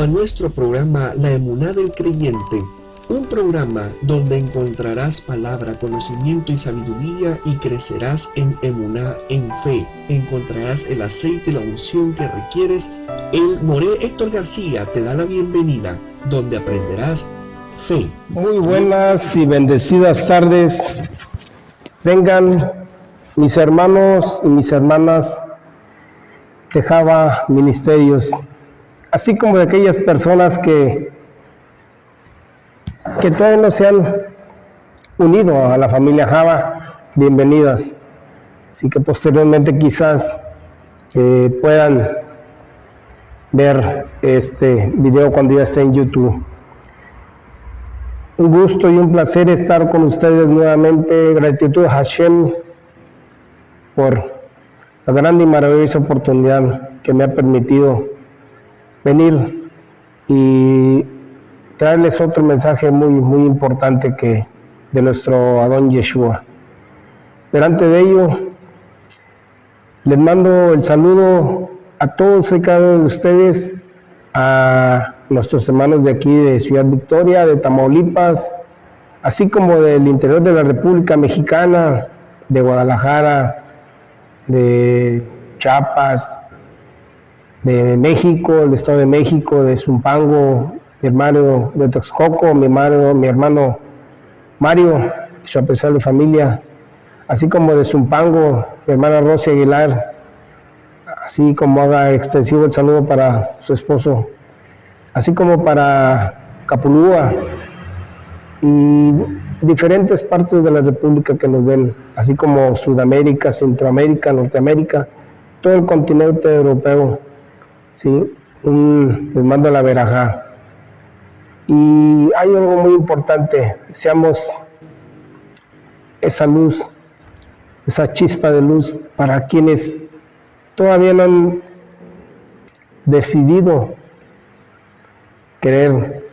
a nuestro programa La Emuná del Creyente, un programa donde encontrarás palabra, conocimiento y sabiduría y crecerás en emuná, en fe. Encontrarás el aceite y la unción que requieres. El Moré Héctor García te da la bienvenida, donde aprenderás fe. Muy buenas y bendecidas tardes. Vengan mis hermanos y mis hermanas de Java Ministerios, así como de aquellas personas que todavía no se han unido a la familia Java, bienvenidas. Así que posteriormente quizás puedan ver este video cuando ya esté en YouTube. Un gusto y un placer estar con ustedes nuevamente. Gratitud a Hashem por la grande y maravillosa oportunidad que me ha permitido venir y traerles otro mensaje muy importante que de nuestro Adón Yeshua. Delante de ello, les mando el saludo a todos y cada uno de ustedes, a nuestros hermanos de aquí de Ciudad Victoria, de Tamaulipas, así como del interior de la República Mexicana, de Guadalajara, de Chiapas, de México, el Estado de México, de Zumpango, mi hermano de Texcoco, mi hermano Mario y su apreciable familia, así como de Zumpango, mi hermana Rosy Aguilar, así como haga extensivo el saludo para su esposo, así como para Capulúa y diferentes partes de la República que nos ven, así como Sudamérica, Centroamérica, Norteamérica, todo el continente europeo, ¿sí? Les mando la verajá. Y hay algo muy importante, seamos esa luz, esa chispa de luz para quienes todavía no han decidido querer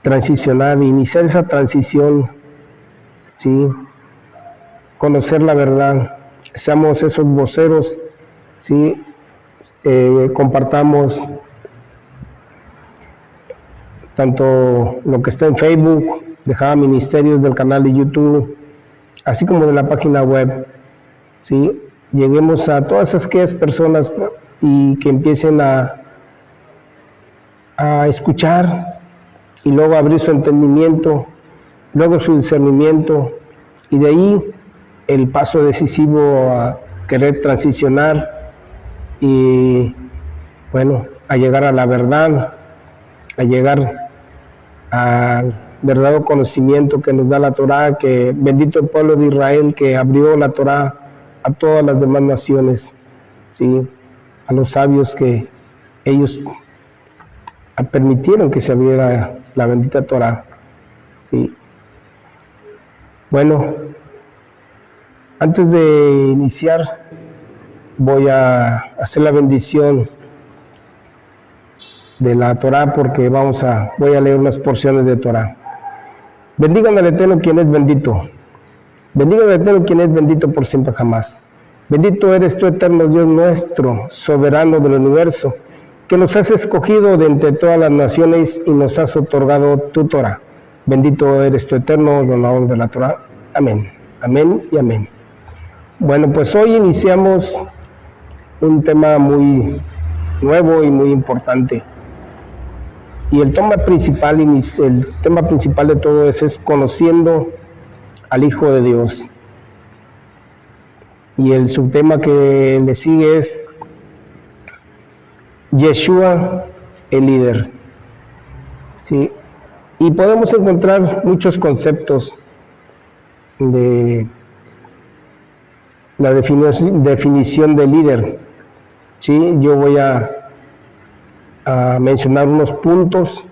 transicionar, iniciar esa transición, ¿sí? Conocer la verdad, seamos esos voceros, ¿sí? Compartamos tanto lo que está en Facebook, de Java Ministerios, del canal de YouTube, así como de la página web, ¿sí? Lleguemos a todas aquellas personas y que empiecen a escuchar y luego abrir su entendimiento, luego su discernimiento, y de ahí el paso decisivo a querer transicionar y, bueno, a llegar a la verdad, a llegar al verdadero conocimiento que nos da la Torá, que bendito el pueblo de Israel que abrió la Torá a todas las demás naciones, ¿sí? A los sabios que ellos permitieron que se abriera la bendita Torá, ¿sí? Bueno, antes de iniciar voy a hacer la bendición de la Torá porque voy a leer unas porciones de Torá. Bendigan al Eterno quien es bendito. Bendigan al Eterno quien es bendito por siempre jamás. Bendito eres tú, eterno Dios nuestro, soberano del universo, que nos has escogido de entre todas las naciones y nos has otorgado tu Torá. Bendito eres tú, eterno donador de la Torá. Amén. Amén y amén. Bueno, pues hoy iniciamos un tema muy nuevo y muy importante. Y el tema principal de todo eso es conociendo al Hijo de Dios. Y el subtema que le sigue es Yeshua, el líder. ¿Sí? Y podemos encontrar muchos conceptos de la definición de líder. ¿Sí? Yo voy a mencionar unos puntos,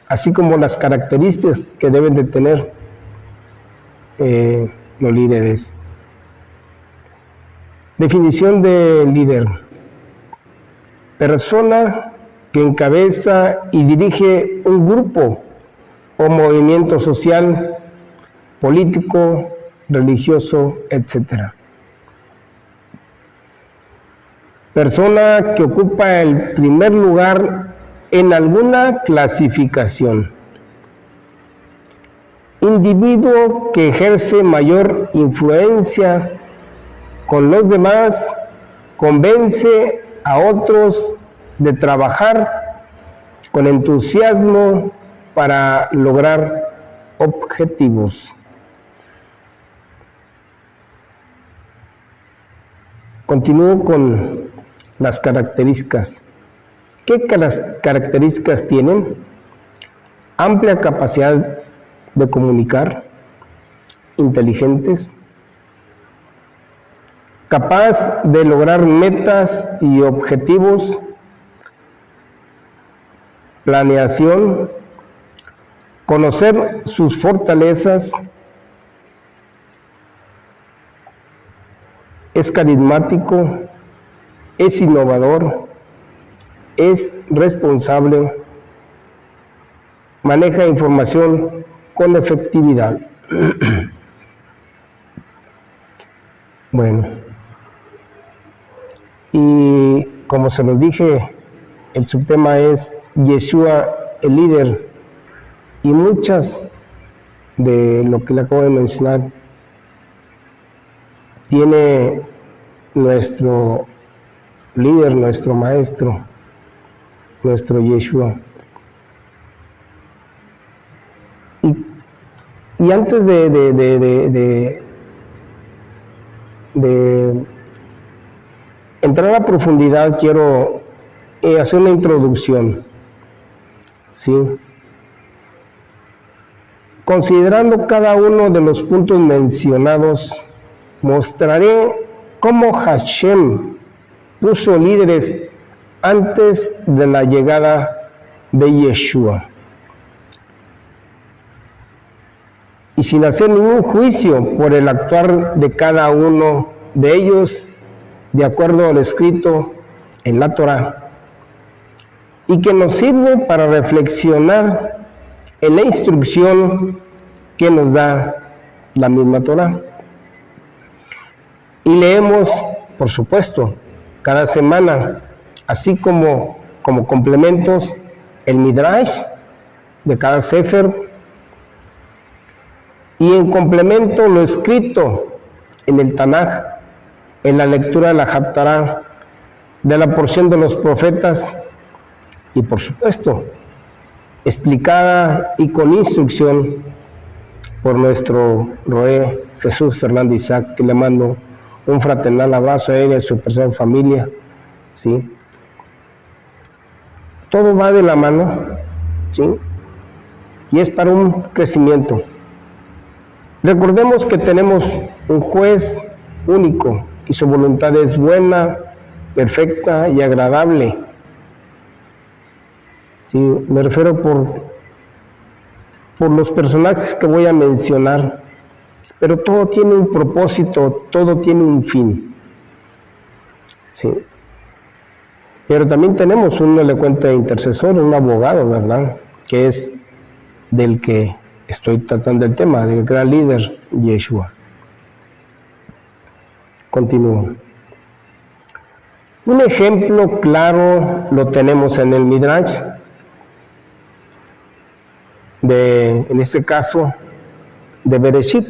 así como las características que deben de tener los líderes. Definición de líder: persona que encabeza y dirige un grupo o movimiento social, político, religioso, etc. Persona que ocupa el primer lugar en alguna clasificación. Individuo que ejerce mayor influencia con los demás, convence a otros de trabajar con entusiasmo para lograr objetivos. Continúo con las características. ¿Qué características tienen? Amplia capacidad de comunicar, inteligentes, capaz de lograr metas y objetivos, planeación, conocer sus fortalezas, es carismático, es innovador, es responsable, maneja información con efectividad. Bueno, y como se los dije, el subtema es Yeshua, el líder, y muchas de lo que le acabo de mencionar tiene nuestro líder, nuestro maestro, nuestro Yeshua. Y antes de entrar a profundidad, quiero hacer una introducción. ¿Sí? Considerando cada uno de los puntos mencionados, mostraré cómo Hashem puso líderes antes de la llegada de Yeshua. Y sin hacer ningún juicio por el actuar de cada uno de ellos, de acuerdo al escrito en la Torá, y que nos sirve para reflexionar en la instrucción que nos da la misma Torá. Y leemos, por supuesto, cada semana, así como complementos, el Midrash de cada Sefer, y en complemento lo escrito en el Tanaj, en la lectura de la Haftará, de la porción de los profetas, y por supuesto, explicada y con instrucción por nuestro Roé Jesús Fernández Isaac, que le mando un fraternal abrazo a él y a su personal familia. ¿Sí? Todo va de la mano, ¿sí? Y es para un crecimiento. Recordemos que tenemos un juez único y su voluntad es buena, perfecta y agradable. Sí, me refiero por los personajes que voy a mencionar, pero todo tiene un propósito, todo tiene un fin. Sí. Pero también tenemos un elocuente intercesor, un abogado, ¿verdad? Que es del que estoy tratando el tema, del gran líder Yeshua. Continúo. Un ejemplo claro lo tenemos en el Midrash, en este caso, de Bereshit.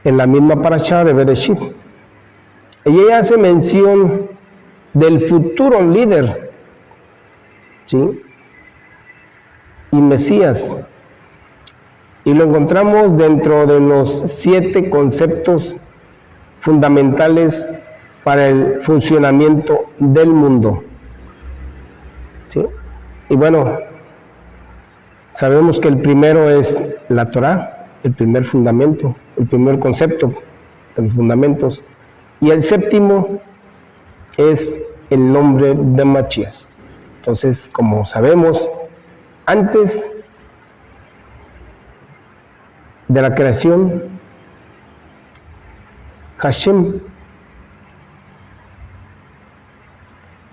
En la misma parashá de Bereshit. Ella hace mención del futuro líder, ¿sí? Y Mesías. Y lo encontramos dentro de los 7 conceptos fundamentales para el funcionamiento del mundo. ¿Sí? Y bueno, sabemos que el primero es la Torá, el primer fundamento, el primer concepto de los fundamentos. Y el séptimo es el nombre de Machías. Entonces, como sabemos, antes de la creación, Hashem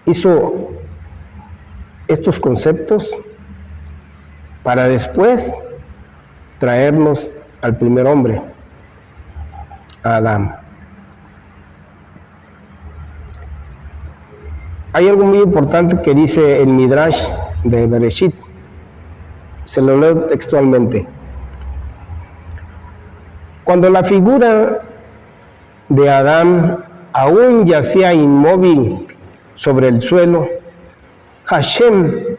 hizo estos conceptos para después traernos al primer hombre, a Adán. hay algo muy importante que dice el Midrash de Bereshit. Se lo leo textualmente. Cuando la figura de Adán aún yacía inmóvil sobre el suelo, Hashem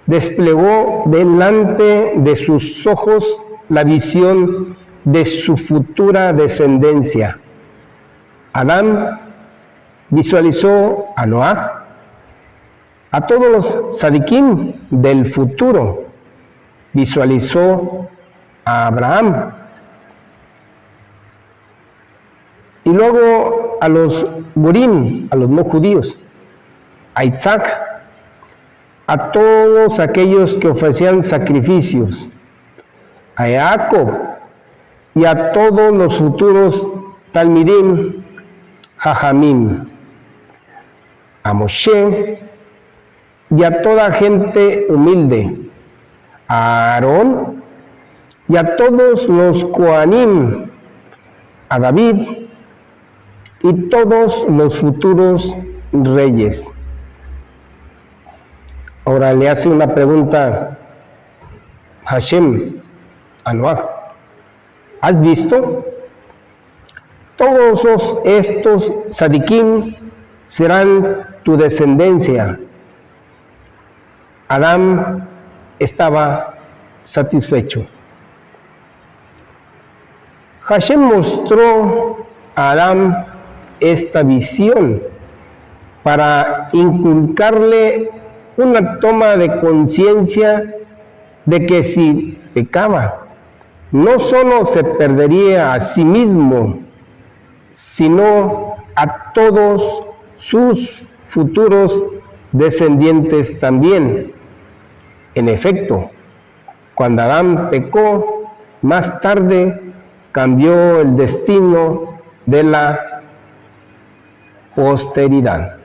desplegó delante de sus ojos la visión de su futura descendencia. Adán visualizó a Noah, a todos los tzadikim del futuro, visualizó a Abraham, y luego a los Gorim, a los no judíos, a Isaac, a todos aquellos que ofrecían sacrificios, a Jacob y a todos los futuros Talmidim, Jajamim, a Moshe y a toda gente humilde, a Aarón y a todos los Kohanim, a David y todos los futuros reyes. Ahora le hace una pregunta Hashem a Noah. ¿Has visto? Todos estos tzadikim serán tu descendencia. Adán estaba satisfecho. Hashem mostró a Adán esta visión para inculcarle una toma de conciencia de que si pecaba, no solo se perdería a sí mismo, sino a todos sus futuros descendientes también. En efecto, cuando Adán pecó, más tarde cambió el destino de la posteridad.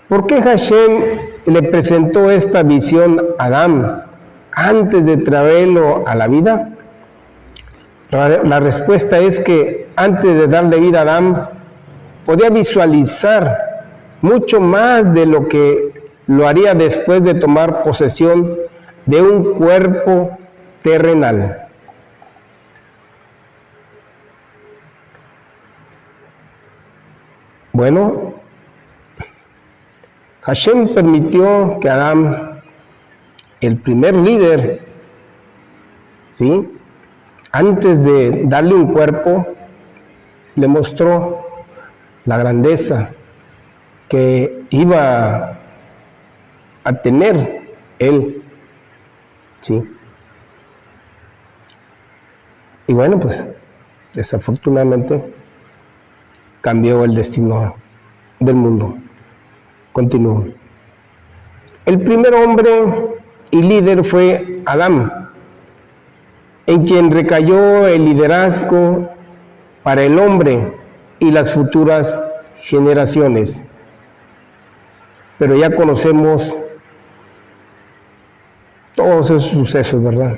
¿Por qué Hashem le presentó esta visión a Adán antes de traerlo a la vida? La respuesta es que antes de darle vida a Adán, podía visualizar mucho más de lo que lo haría después de tomar posesión de un cuerpo terrenal. Bueno, Hashem permitió que Adán, el primer líder, ¿sí?, antes de darle un cuerpo, le mostró la grandeza que iba a tener él, ¿sí? Y bueno, pues, desafortunadamente, cambió el destino del mundo. Continuó. El primer hombre y líder fue Adán, en quien recayó el liderazgo para el hombre y las futuras generaciones. Pero ya conocemos todos esos sucesos, ¿verdad?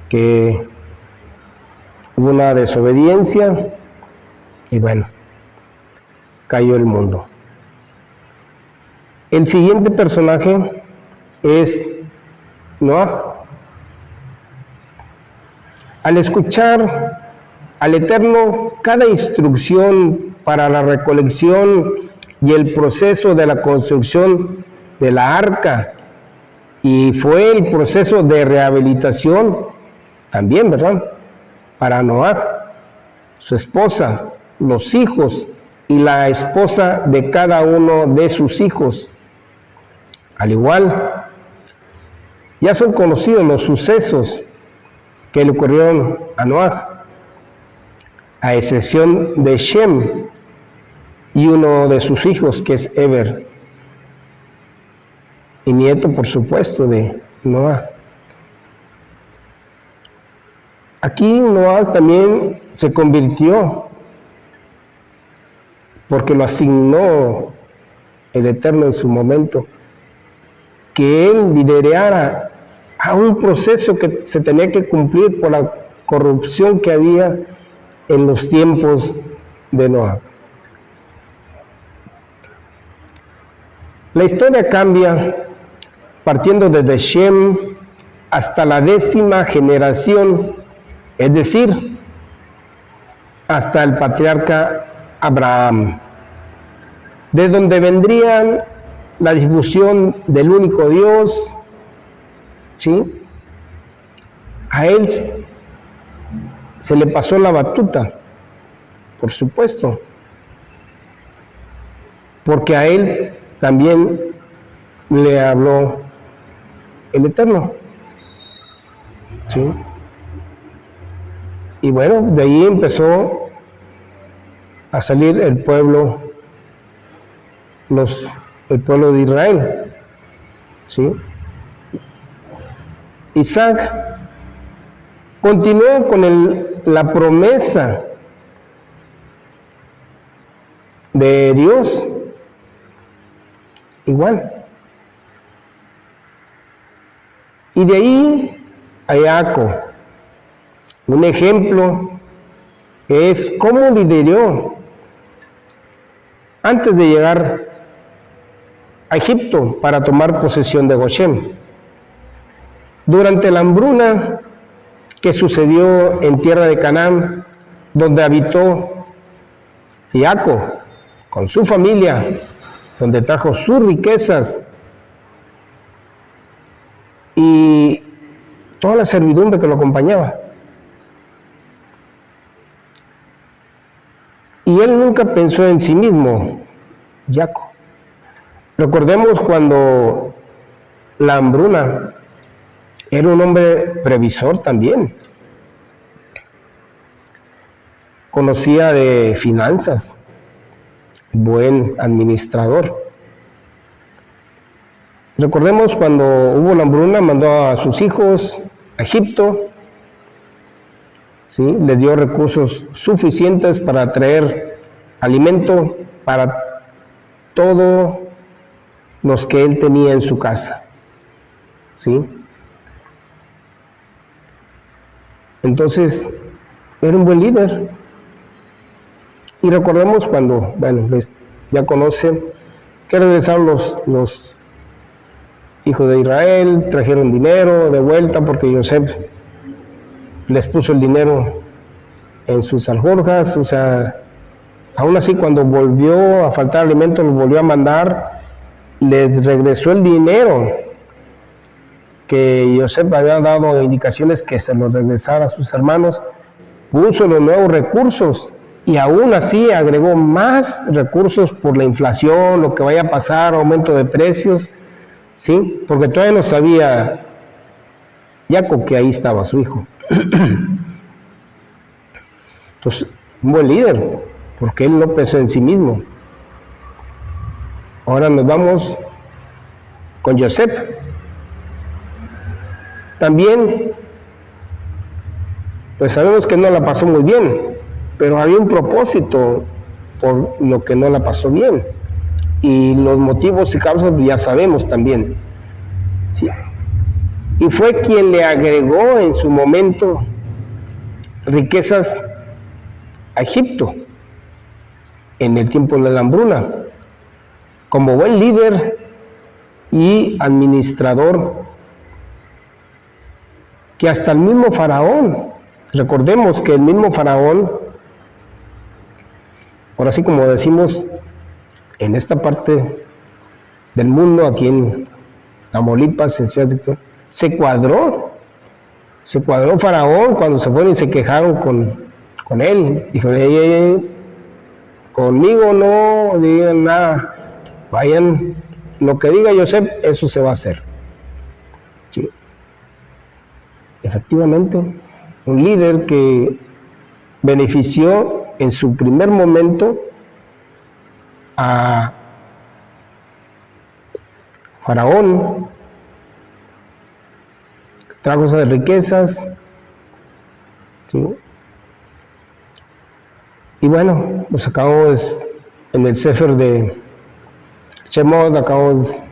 Que hubo una desobediencia y bueno, cayó el mundo. El siguiente personaje es Noah. Al escuchar al Eterno cada instrucción para la recolección y el proceso de la construcción de la arca, y fue el proceso de rehabilitación también, ¿verdad?, para Noah, su esposa, los hijos y la esposa de cada uno de sus hijos. Al igual, ya son conocidos los sucesos que le ocurrieron a Noah, a excepción de Shem y uno de sus hijos, que es Eber, y nieto, por supuesto, de Noah. Aquí Noah también se convirtió, porque lo asignó el Eterno en su momento, que él liderara a un proceso que se tenía que cumplir por la corrupción que había en los tiempos de Noah. La historia cambia partiendo desde Shem hasta la 10ª generación, es decir, hasta el patriarca Abraham, de donde vendrían la difusión del único Dios, ¿sí? A él se le pasó la batuta, por supuesto, porque a él también le habló el Eterno, ¿sí? Y bueno, de ahí empezó a salir el pueblo, el pueblo de Israel, ¿sí? Isaac continuó con la promesa de Dios, igual. Y de ahí a Jacob, un ejemplo es cómo lideró antes de llegar a Egipto para tomar posesión de Goshen. Durante la hambruna que sucedió en tierra de Canaán, donde habitó Jacob con su familia, donde trajo sus riquezas y toda la servidumbre que lo acompañaba. Y él nunca pensó en sí mismo, Jacob. Recordemos cuando la hambruna, era un hombre previsor también. Conocía de finanzas, buen administrador. Recordemos cuando hubo la hambruna, mandó a sus hijos a Egipto, ¿sí? Le dio recursos suficientes para traer alimento para todos los que él tenía en su casa, ¿sí? Entonces, era un buen líder. Y recordemos cuando, bueno, ya conocen que regresaron los hijos de Israel, trajeron dinero de vuelta porque Yosef les puso el dinero en sus alforjas. O sea, aún así cuando volvió a faltar alimento, los volvió a mandar, les regresó el dinero que Yosef había dado indicaciones que se los regresara a sus hermanos, puso los nuevos recursos y aún así agregó más recursos por la inflación, lo que vaya a pasar, aumento de precios, ¿sí? Porque todavía no sabía Jacob que ahí estaba su hijo. Pues un buen líder, porque él no pensó en sí mismo. Ahora nos vamos con Yosef. También, pues sabemos que no la pasó muy bien, pero había un propósito por lo que no la pasó bien. Y los motivos y causas ya sabemos también, ¿sí? Y fue quien le agregó en su momento riquezas a Egipto en el tiempo de la hambruna, como buen líder y administrador, que hasta el mismo faraón, recordemos que el mismo faraón, ahora sí como decimos en esta parte del mundo, aquí en Tamaulipas, en Ciudad Victoria, se cuadró faraón cuando se fueron y se quejaron con él. Dijo, conmigo no digan nada, vayan, lo que diga Yosef, eso se va a hacer. Sí. Efectivamente, un líder que benefició en su primer momento a Faraón, trajo esas riquezas, ¿sí? Y bueno, pues acabamos en el Sefer de Shemot, acabamos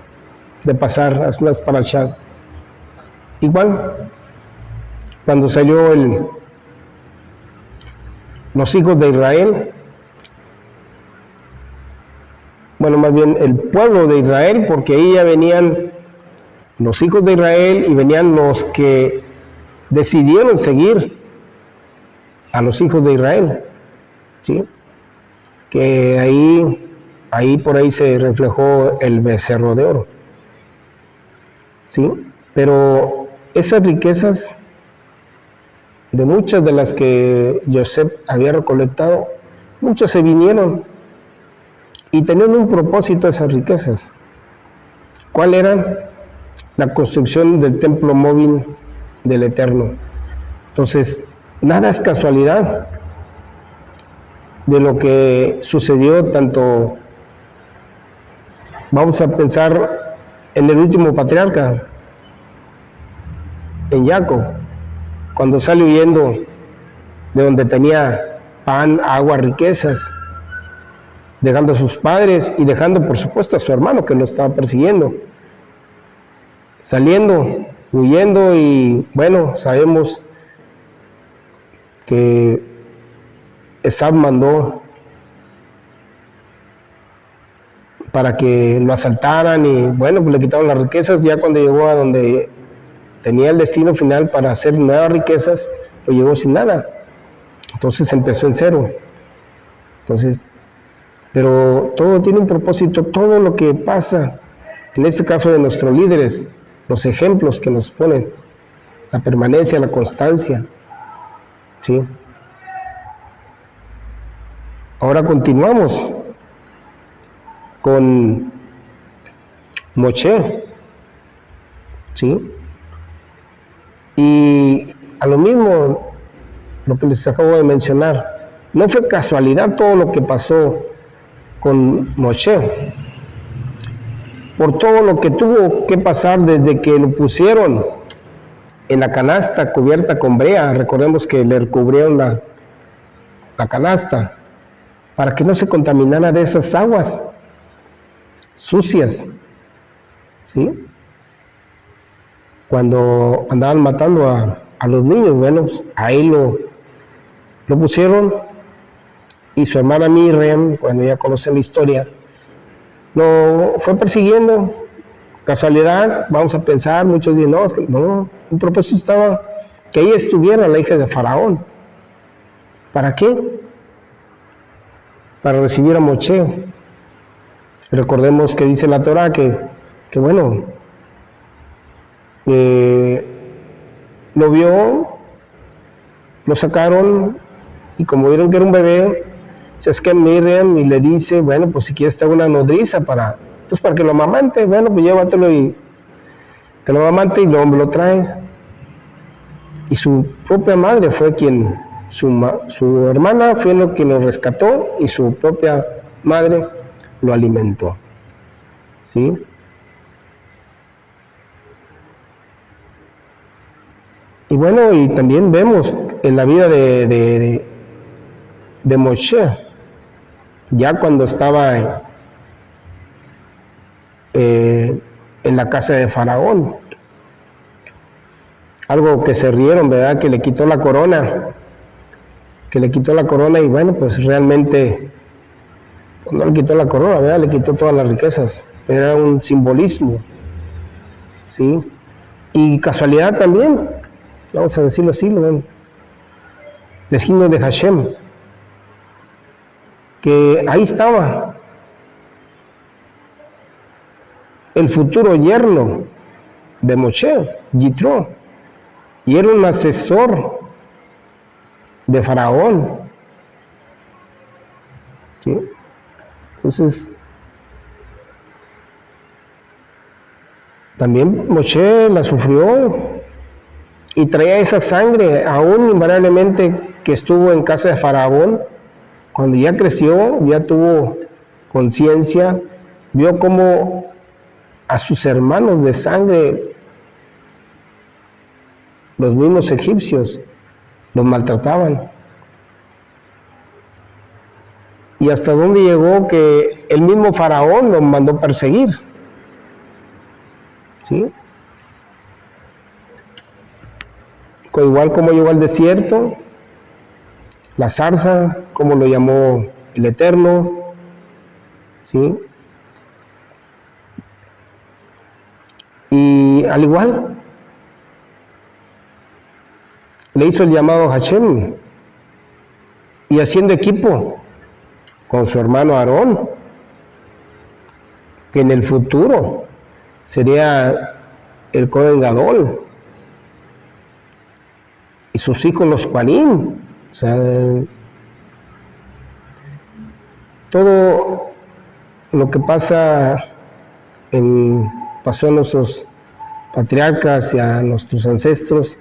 de pasar a unas parashá. Igual, cuando salió los hijos de Israel, bueno, más bien el pueblo de Israel, porque ahí ya venían los hijos de Israel y venían los que decidieron seguir a los hijos de Israel, ¿sí? Que ahí por ahí se reflejó el becerro de oro, ¿sí? Pero esas riquezas, de muchas de las que Joseph había recolectado, muchas se vinieron y tenían un propósito esas riquezas. ¿Cuál era? La construcción del templo móvil del Eterno. Entonces, nada es casualidad de lo que sucedió, tanto, vamos a pensar en el último patriarca, en Jacob, cuando sale huyendo de donde tenía pan, agua, riquezas, dejando a sus padres y dejando, por supuesto, a su hermano que lo estaba persiguiendo, saliendo, huyendo, y bueno, sabemos que Esab mandó para que lo asaltaran y bueno, pues le quitaron las riquezas. Ya cuando llegó a donde tenía el destino final para hacer nuevas riquezas, pues llegó sin nada. Entonces empezó en cero. Entonces, pero todo tiene un propósito, todo lo que pasa, en este caso de nuestros líderes, los ejemplos que nos ponen, la permanencia, la constancia, ¿sí? Ahora continuamos con Moshe, ¿sí? Y a lo mismo, lo que les acabo de mencionar, no fue casualidad todo lo que pasó con Moshe, por todo lo que tuvo que pasar desde que lo pusieron en la canasta cubierta con brea. Recordemos que le recubrieron la canasta para que no se contaminara de esas aguas sucias, ¿sí? Cuando andaban matando a los niños, bueno, pues ahí lo pusieron, y su hermana Miriam, cuando ya conocen la historia, lo fue persiguiendo. Casualidad, vamos a pensar, muchos dicen, no, es que no, un propósito estaba que ella estuviera, la hija de Faraón. ¿Para qué? Para recibir a Moshe. Recordemos que dice la Torah que bueno, lo vio, lo sacaron, y como vieron que era un bebé, se acerca a Miriam y le dice, bueno, pues si quieres te hago una nodriza para que lo amamante. Bueno, pues llévatelo y que lo amamante, y luego me lo traes. Y su propia madre fue quien, su hermana fue lo que lo rescató, y su propia madre lo alimentó, ¿sí? Y bueno, y también vemos en la vida de Moshe, ya cuando estaba en la casa de Faraón, algo que se rieron, ¿verdad? Que le quitó la corona, y bueno, pues realmente pues no le quitó la corona, ¿verdad? Le quitó todas las riquezas, era un simbolismo, ¿sí? Y casualidad también, vamos a decirlo así, ¿no? Destino de Hashem, que ahí estaba el futuro yerno de Moshe, Yitro, y era un asesor de Faraón, ¿sí? Entonces, también Moshe la sufrió y traía esa sangre, aún invariablemente que estuvo en casa de Faraón. Cuando ya creció, ya tuvo conciencia, vio cómo a sus hermanos de sangre, los mismos egipcios, los maltrataban. Y hasta dónde llegó que el mismo Faraón los mandó perseguir, ¿sí? Igual como llegó al desierto, la zarza, como lo llamó el Eterno, ¿sí? al igual, le hizo el llamado a Hashem y haciendo equipo con su hermano Aarón, que en el futuro sería el Cohen Gadol, y sus hijos los Kohanim. O sea, todo lo que pasó a nuestros patriarcas y a nuestros ancestros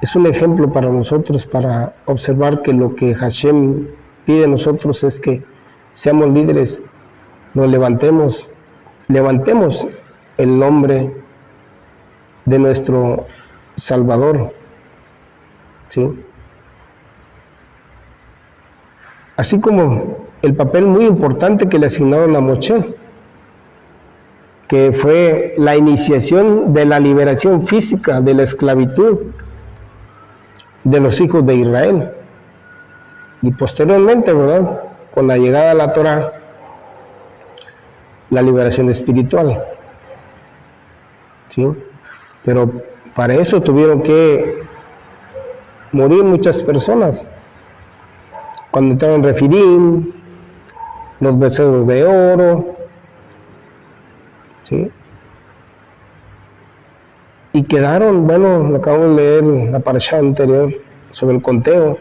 es un ejemplo para nosotros, para observar que lo que Hashem pide de nosotros es que seamos líderes, nos levantemos el nombre de nuestro Salvador, ¿sí? Así como el papel muy importante que le asignaron a Moshe, que fue la iniciación de la liberación física de la esclavitud de los hijos de Israel. Y posteriormente, ¿verdad?, con la llegada a la Torá, la liberación espiritual, ¿sí? Pero para eso tuvieron que morir muchas personas. Cuando entraron Refidim, los becerros de oro, ¿sí? Y quedaron, bueno, acabo de leer la parashá anterior sobre el conteo.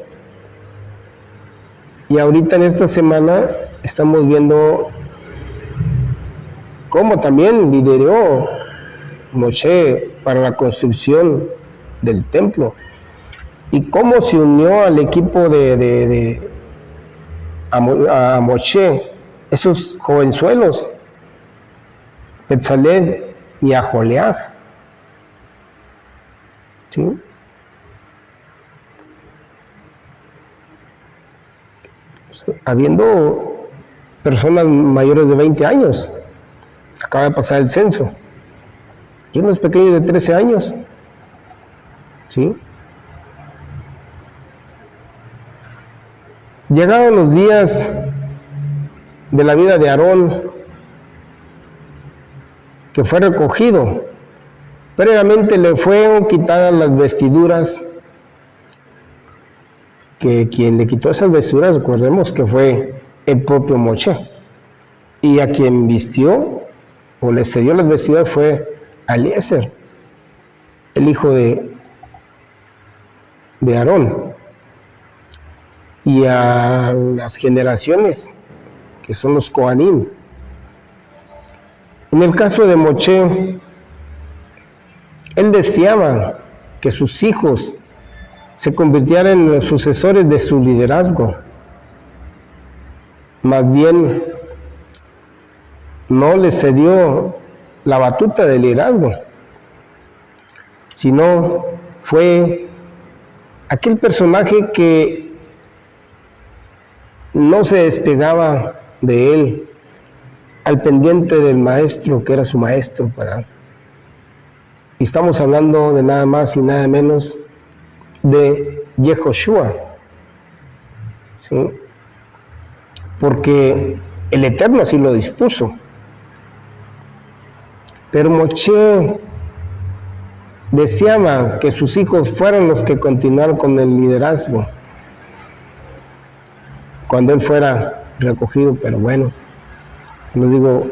Y ahorita en esta semana estamos viendo cómo también lideró Moshe para la construcción del templo y cómo se unió al equipo a Moshe, esos jovenzuelos, Betzalel y Aholiab, ¿sí? Habiendo personas mayores de 20 años, acaba de pasar el censo, y unos pequeños de 13 años, ¿sí? Llegaron los días de la vida de Aarón, que fue recogido. Previamente le fueron quitadas las vestiduras, que quien le quitó esas vestiduras, recordemos que fue el propio Moshe, y a quien vistió o le cedió las vestiduras fue Eliezer, el hijo de Aarón. Y a las generaciones, que son los Kohanim. En el caso de Moshe, él deseaba que sus hijos se convirtieran en los sucesores de su liderazgo. Más bien, no le cedió la batuta del liderazgo, sino fue aquel personaje que no se despegaba de él, al pendiente del maestro, que era su maestro, ¿verdad? Y estamos hablando de nada más y nada menos de Yehoshua, ¿sí? Porque el Eterno así lo dispuso. Pero Moshe deseaba que sus hijos fueran los que continuaran con el liderazgo cuando él fuera recogido. Pero bueno, les digo,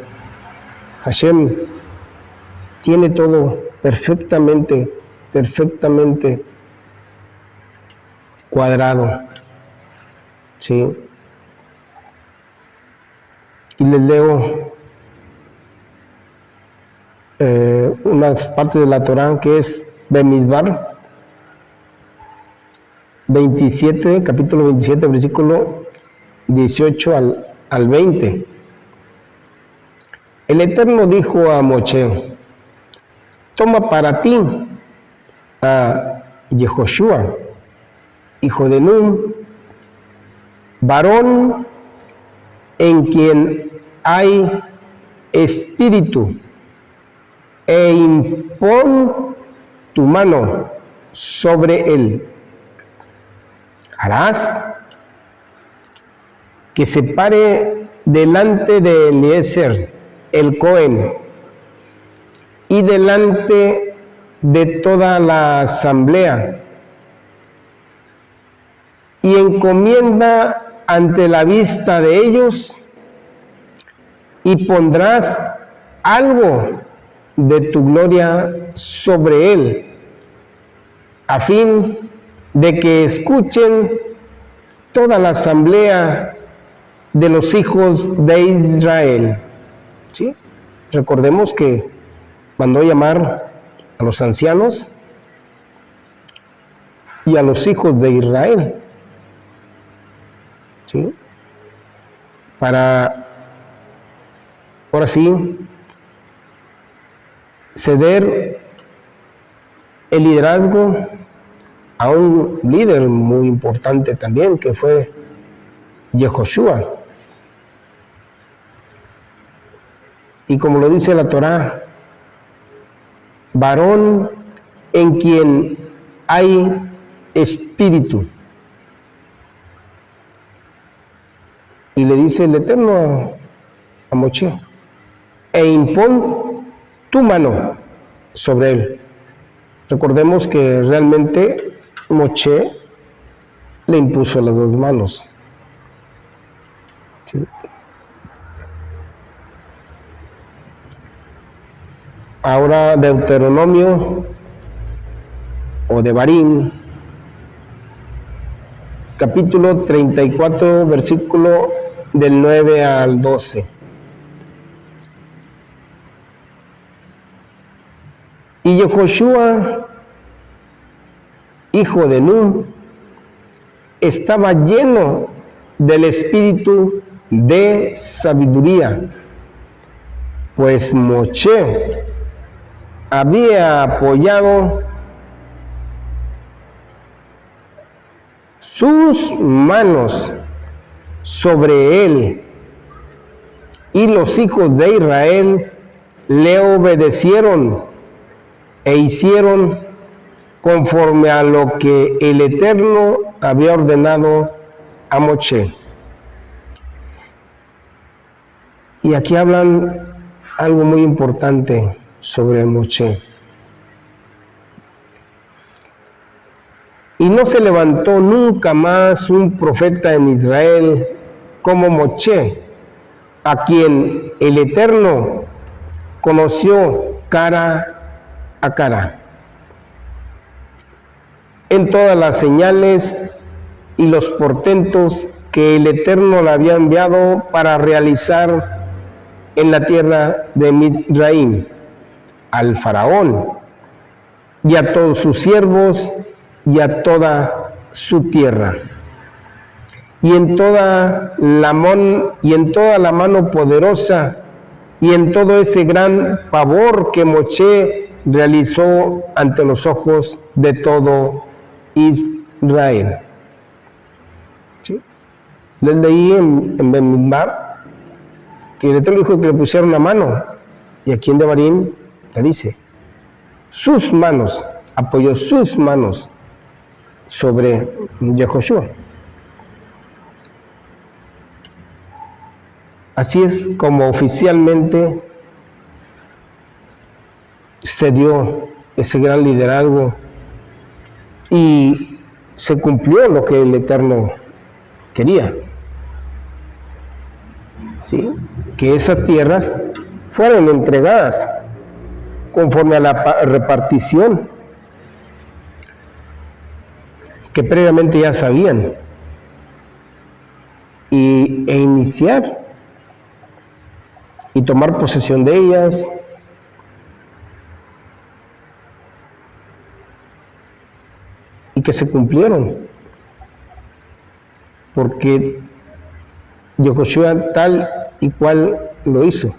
Hashem tiene todo perfectamente cuadrado, ¿sí? Y les leo unas partes de la Torá, que es Bemidbar 27, capítulo 27, versículo 18 al 20. El Eterno dijo a Moshe: toma para ti a Yehoshua, hijo de Nun, varón en quien hay espíritu, e impón tu mano sobre él. Harás que se pare delante de Eliezer, el Cohen, y delante de toda la asamblea, y encomienda ante la vista de ellos, y pondrás algo de tu gloria sobre él, a fin de que escuchen toda la asamblea de los hijos de Israel. ¿Sí? Recordemos que mandó llamar a los ancianos y a los hijos de Israel, ¿sí? Para, ahora sí, ceder el liderazgo a un líder muy importante también, que fue Yehoshua. Y como lo dice la Torá, varón en quien hay espíritu. Y le dice el Eterno a Moche, e impón tu mano sobre él. Recordemos que realmente Moche le impuso las dos manos. ¿Sí? Ahora Deuteronomio o Devarim, capítulo 34, versículo del 9 al 12. Y Yehoshua, hijo de Nun, estaba lleno del espíritu de sabiduría, pues Moche había apoyado sus manos sobre él, y los hijos de Israel le obedecieron e hicieron conforme a lo que el Eterno había ordenado a Moche. Y aquí hablan algo muy importante sobre Moche. Y no se levantó nunca más un profeta en Israel como Moche, a quien el Eterno conoció cara a cara, en todas las señales y los portentos que el Eterno le había enviado para realizar en la tierra de Misraim, al faraón y a todos sus siervos y a toda su tierra, y en toda la mano poderosa y en todo ese gran pavor que Moche realizó ante los ojos de todo Israel. ¿Sí? Les leí en Bemidbar que el Eterno dijo que le pusieron la mano, y aquí en Devarim le dice, sus manos, apoyó sus manos sobre Yehoshua. Así es como oficialmente se dio ese gran liderazgo y se cumplió lo que el Eterno quería. ¿Sí? Que esas tierras fueran entregadas conforme a la repartición que previamente ya sabían, e iniciar y tomar posesión de ellas, y que se cumplieron, porque Yehoshua tal y cual lo hizo.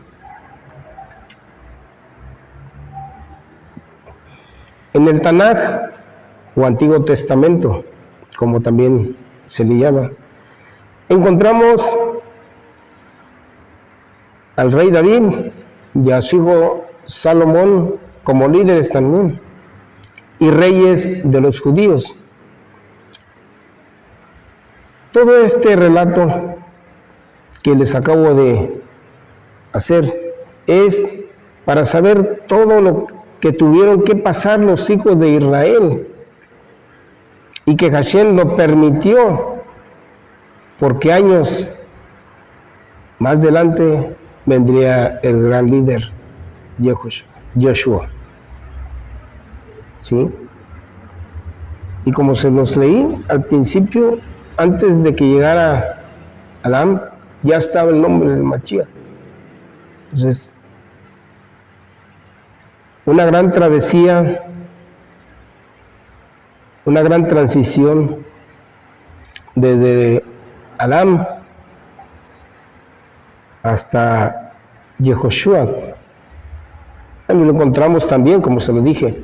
En el Tanaj, o Antiguo Testamento, como también se le llama, encontramos al rey David y a su hijo Salomón como líderes también, y reyes de los judíos. Todo este relato que les acabo de hacer es para saber todo lo que tuvieron que pasar los hijos de Israel y que Hashem lo permitió porque años más adelante vendría el gran líder Joshua. ¿Sí? Y como se los leí al principio, antes de que llegara Adán, ya estaba el nombre del Mashiach. Entonces, una gran travesía, una gran transición desde Adán hasta Yehoshua. También lo encontramos también, como se lo dije,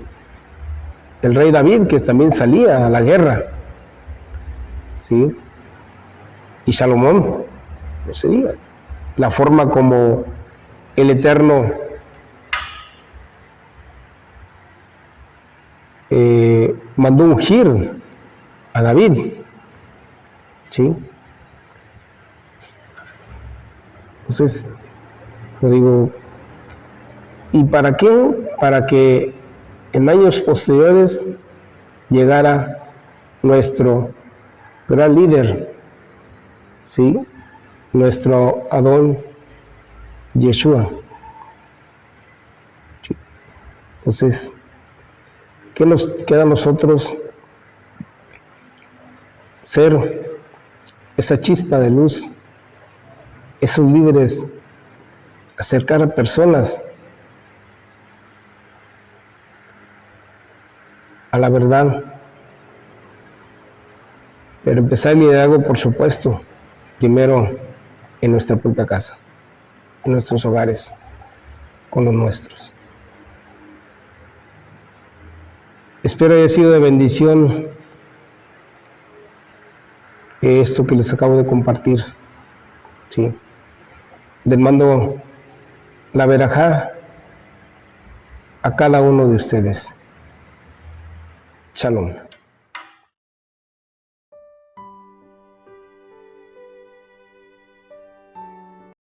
el rey David, que también salía a la guerra, ¿sí? Y Salomón, no se diga, la forma como el Eterno mandó ungir a David, ¿sí? Entonces, yo digo, ¿y para qué? Para que en años posteriores llegara nuestro gran líder, ¿sí? Nuestro Adón Yeshua. ¿Sí? Entonces, ¿qué nos queda a nosotros? Ser esa chispa de luz, esos líderes, acercar a personas a la verdad, pero empezar el liderazgo, por supuesto, primero en nuestra propia casa, en nuestros hogares, con los nuestros. Espero haya sido de bendición esto que les acabo de compartir. Sí. Les mando la verajá a cada uno de ustedes. Shalom.